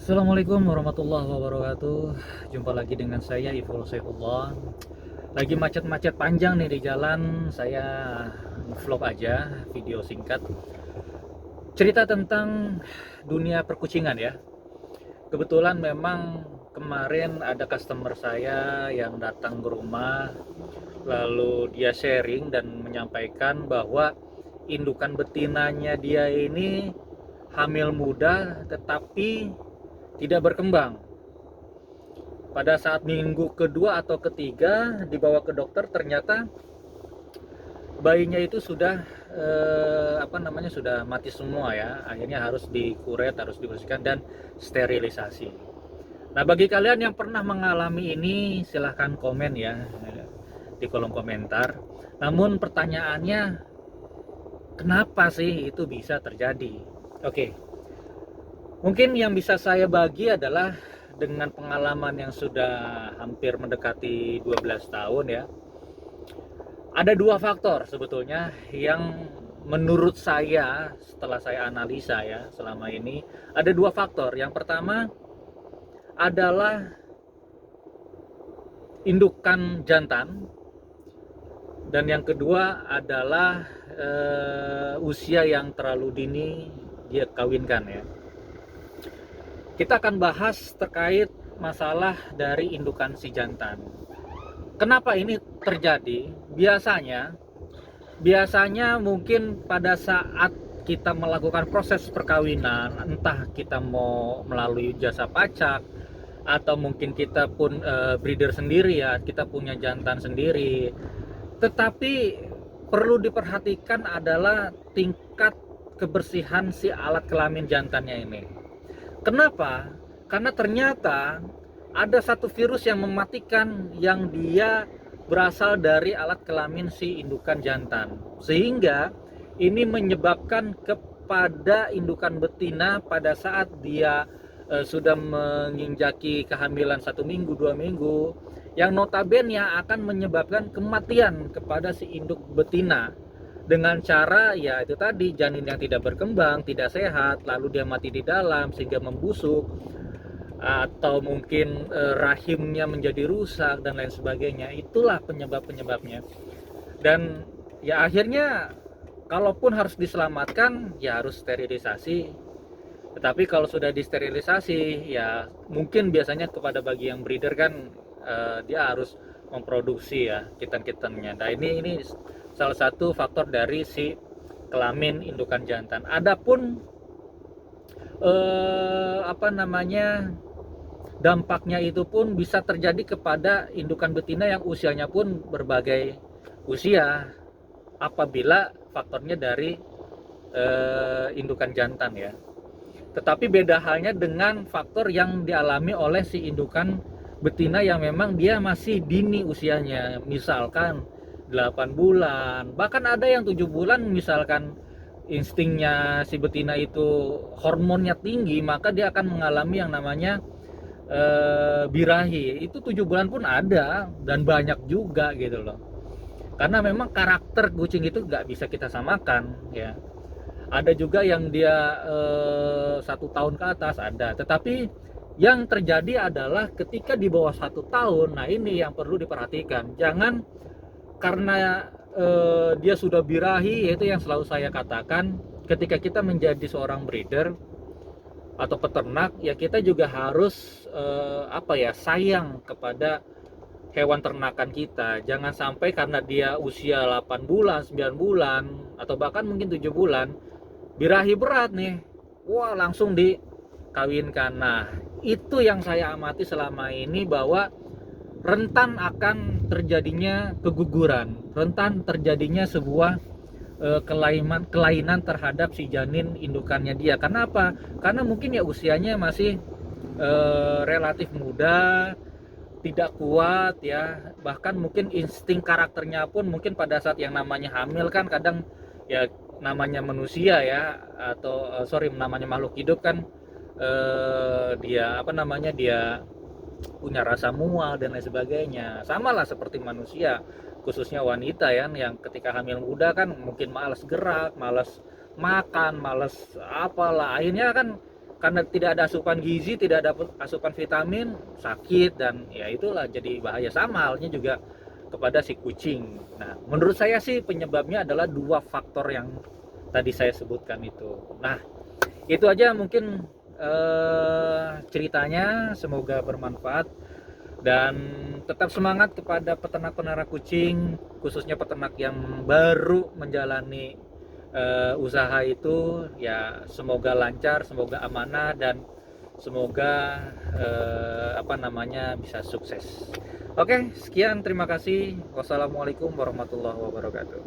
Assalamualaikum warahmatullahi wabarakatuh. Jumpa lagi dengan saya Iful Saifullah. Lagi macet-macet panjang nih di jalan. Saya vlog aja, video singkat. Cerita tentang dunia perkucingan ya. Kebetulan memang kemarin ada customer saya yang datang ke rumah, lalu dia sharing dan menyampaikan bahwa indukan betinanya dia ini hamil muda tetapi tidak berkembang. Pada saat minggu kedua atau ketiga dibawa ke dokter, ternyata bayinya itu sudah sudah mati semua ya. Akhirnya harus dikuret, harus dibersihkan dan sterilisasi. Nah, bagi kalian yang pernah mengalami ini silahkan komen ya di kolom komentar. Namun pertanyaannya, kenapa sih itu bisa terjadi? Oke, mungkin yang bisa saya bagi adalah dengan pengalaman yang sudah hampir mendekati 12 tahun ya. Ada dua faktor sebetulnya yang menurut saya setelah saya analisa ya selama ini, ada dua faktor. Yang pertama adalah indukan jantan, dan yang kedua adalah usia yang terlalu dini dia kawinkan ya. Kita akan bahas terkait masalah dari indukan si jantan. Kenapa ini terjadi? Biasanya mungkin pada saat kita melakukan proses perkawinan, entah kita mau melalui jasa pacak atau mungkin kita pun breeder sendiri ya, kita punya jantan sendiri. Tetapi perlu diperhatikan adalah tingkat kebersihan si alat kelamin jantannya ini. Kenapa? Karena ternyata ada satu virus yang mematikan yang dia berasal dari alat kelamin si indukan jantan. Sehingga ini menyebabkan kepada indukan betina pada saat dia sudah menginjaki kehamilan 1 minggu, 2 minggu, yang notabene akan menyebabkan kematian kepada si induk betina dengan cara ya itu tadi, janin yang tidak berkembang, tidak sehat, lalu dia mati di dalam sehingga membusuk, atau mungkin rahimnya menjadi rusak dan lain sebagainya. Itulah penyebabnya. Dan ya akhirnya kalaupun harus diselamatkan ya harus sterilisasi. Tetapi kalau sudah disterilisasi ya mungkin biasanya kepada bagi yang breeder kan dia harus memproduksi ya kitan-kitannya. Nah ini salah satu faktor dari si kelamin indukan jantan. Adapun dampaknya itu pun bisa terjadi kepada indukan betina yang usianya pun berbagai usia apabila faktornya dari indukan jantan ya. Tetapi beda halnya dengan faktor yang dialami oleh si indukan betina yang memang dia masih dini usianya, misalkan 8 bulan, bahkan ada yang 7 bulan, misalkan instingnya si betina itu hormonnya tinggi, maka dia akan mengalami yang namanya birahi. Itu 7 bulan pun ada dan banyak juga gitu loh. Karena memang karakter kucing itu nggak bisa kita samakan ya. Ada juga yang dia 1 tahun ke atas ada, tetapi yang terjadi adalah ketika di bawah 1 tahun. Nah ini yang perlu diperhatikan, jangan karena dia sudah birahi, yaitu yang selalu saya katakan, ketika kita menjadi seorang breeder atau peternak ya kita juga harus sayang kepada hewan ternakan kita. Jangan sampai karena dia usia 8 bulan, 9 bulan atau bahkan mungkin 7 bulan birahi berat nih, wah langsung dikawinkan. Nah itu yang saya amati selama ini, bahwa rentan akan terjadinya keguguran, rentan terjadinya sebuah kelainan terhadap si janin indukannya dia. Karena apa? Karena mungkin ya usianya masih relatif muda, tidak kuat ya, bahkan mungkin insting karakternya pun mungkin pada saat yang namanya hamil kan kadang ya, namanya manusia ya, atau namanya makhluk hidup kan, dia punya rasa mual dan lain sebagainya. Sama lah seperti manusia, khususnya wanita ya, yang ketika hamil muda kan mungkin malas gerak, malas makan, malas apalah. Akhirnya kan karena tidak ada asupan gizi, tidak ada asupan vitamin, sakit, dan ya itulah jadi bahaya. Sama halnya juga kepada si kucing. Nah, menurut saya sih penyebabnya adalah dua faktor yang tadi saya sebutkan itu. Nah, itu aja mungkin ceritanya, semoga bermanfaat dan tetap semangat kepada peternak-peternak kucing, khususnya peternak yang baru menjalani usaha itu. Ya semoga lancar, semoga amanah, dan semoga bisa sukses. Oke, sekian, terima kasih. Wassalamualaikum warahmatullahi wabarakatuh.